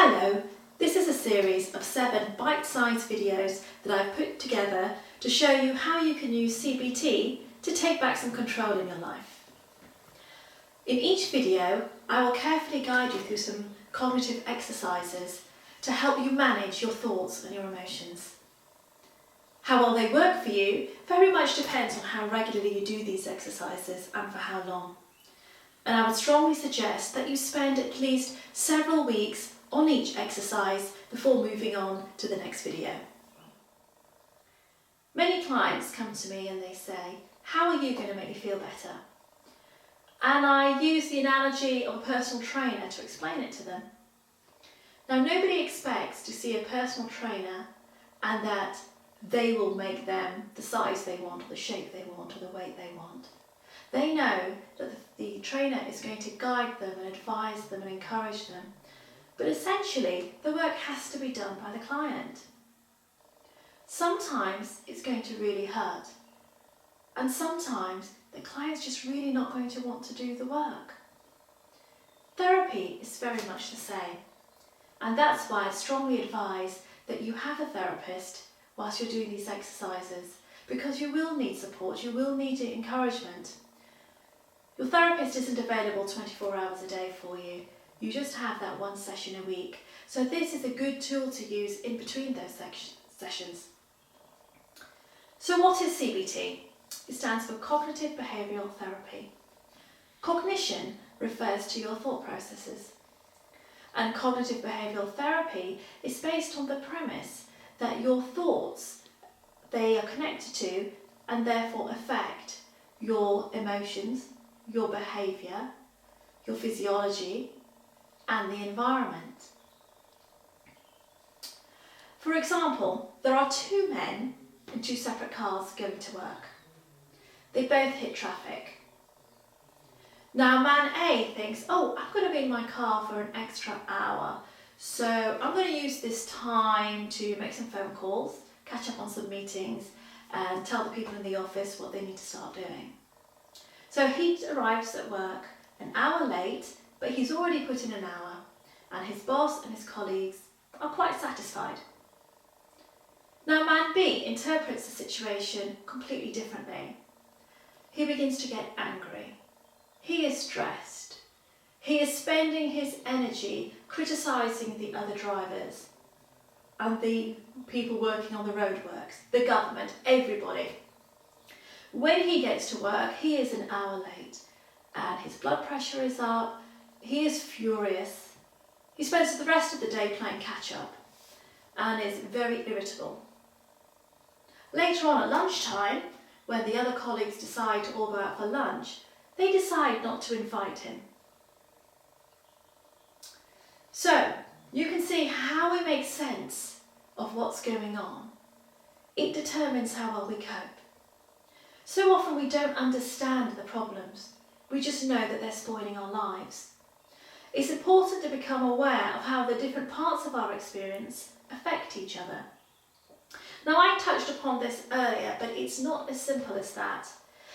Hello, this is a series of 7 bite-sized videos that I've put together to show you how you can use CBT to take back some control in your life. In each video, I will carefully guide you through some cognitive exercises to help you manage your thoughts and your emotions. How well they work for you very much depends on how regularly you do these exercises and for how long. And I would strongly suggest that you spend at least several weeks on each exercise before moving on to the next video. Many clients come to me and they say, how are you going to make me feel better? And I use the analogy of a personal trainer to explain it to them. Now, nobody expects to see a personal trainer and that they will make them the size they want, or the shape they want, or the weight they want. They know that the trainer is going to guide them and advise them and encourage them. But essentially, the work has to be done by the client. Sometimes it's going to really hurt. And sometimes the client's just really not going to want to do the work. Therapy is very much the same. And that's why I strongly advise that you have a therapist whilst you're doing these exercises, because you will need support, you will need encouragement. Your therapist isn't available 24 hours a day for you. You just have that one session a week. So this is a good tool to use in between those sessions. So what is CBT? It stands for Cognitive Behavioural Therapy. Cognition refers to your thought processes. And cognitive behavioural therapy is based on the premise that your thoughts, they are connected to and therefore affect your emotions, your behaviour, your physiology, and the environment. For example, there are 2 men in 2 separate cars going to work. They both hit traffic. Now man A thinks, oh, I'm going to be in my car for an extra hour, so I'm going to use this time to make some phone calls, catch up on some meetings, and tell the people in the office what they need to start doing. So he arrives at work an hour late, but he's already put in an hour, and his boss and his colleagues are quite satisfied. Now man B interprets the situation completely differently. He begins to get angry. He is stressed. He is spending his energy criticising the other drivers and the people working on the roadworks, the government, everybody. When he gets to work, he is an hour late and his blood pressure is up. He is furious. He spends the rest of the day playing catch up and is very irritable. Later on at lunchtime, when the other colleagues decide to all go out for lunch, they decide not to invite him. So, you can see how we make sense of what's going on. It determines how well we cope. So often we don't understand the problems. We just know that they're spoiling our lives. It's important to become aware of how the different parts of our experience affect each other. Now, I touched upon this earlier, but it's not as simple as that,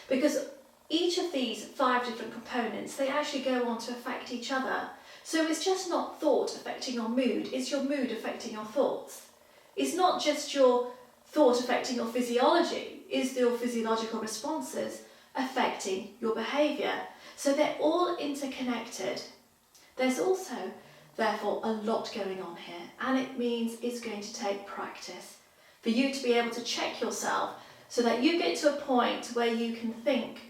because each of these 5 different components, they actually go on to affect each other. So it's just not thought affecting your mood, it's your mood affecting your thoughts. It's not just your thought affecting your physiology, it's your physiological responses affecting your behaviour. So they're all interconnected. There's also, therefore, a lot going on here, and it means it's going to take practice for you to be able to check yourself so that you get to a point where you can think,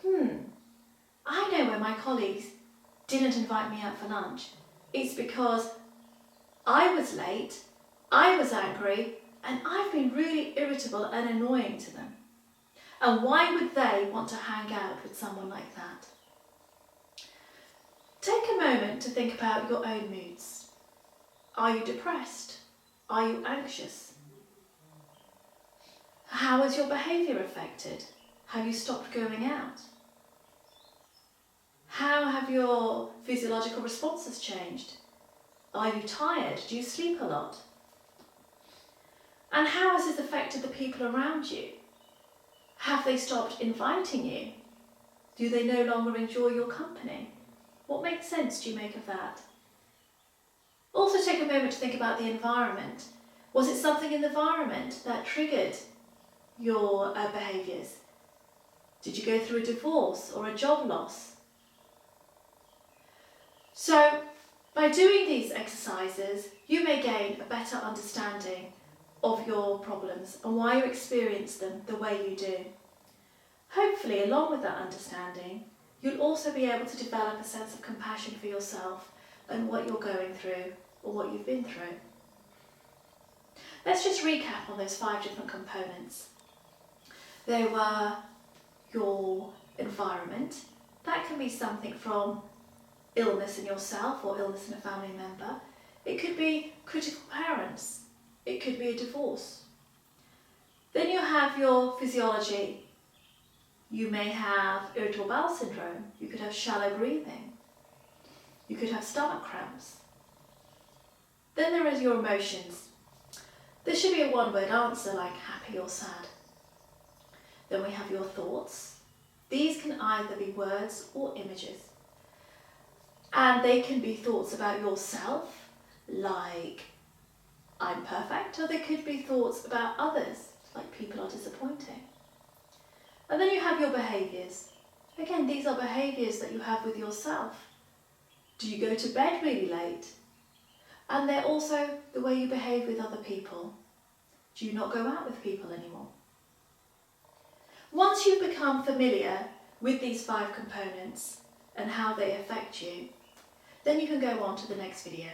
I know where my colleagues didn't invite me out for lunch. It's because I was late, I was angry, and I've been really irritable and annoying to them. And why would they want to hang out with someone like that? Take a moment to think about your own moods. Are you depressed? Are you anxious? How is your behaviour affected? Have you stopped going out? How have your physiological responses changed? Are you tired? Do you sleep a lot? And how has this affected the people around you? Have they stopped inviting you? Do they no longer enjoy your company? What makes sense do you make of that? Also take moment to think about the environment. Was it something in the environment that triggered your behaviours? Did you go through a divorce or a job loss? So, by doing these exercises, you may gain a better understanding of your problems and why you experience them the way you do. Hopefully, along with that understanding, you'll also be able to develop a sense of compassion for yourself and what you're going through or what you've been through. Let's just recap on those 5 different components. They were your environment. That can be something from illness in yourself or illness in a family member. It could be critical parents. It could be a divorce. Then you have your physiology. You may have irritable bowel syndrome. You could have shallow breathing. You could have stomach cramps. Then there is your emotions. There should be a one-word answer like happy or sad. Then we have your thoughts. These can either be words or images. And they can be thoughts about yourself, like I'm perfect, or they could be thoughts about others, like people are disappointing. And then you have your behaviours. Again, these are behaviours that you have with yourself. Do you go to bed really late? And they're also the way you behave with other people. Do you not go out with people anymore? Once you've become familiar with these 5 components and how they affect you, then you can go on to the next video.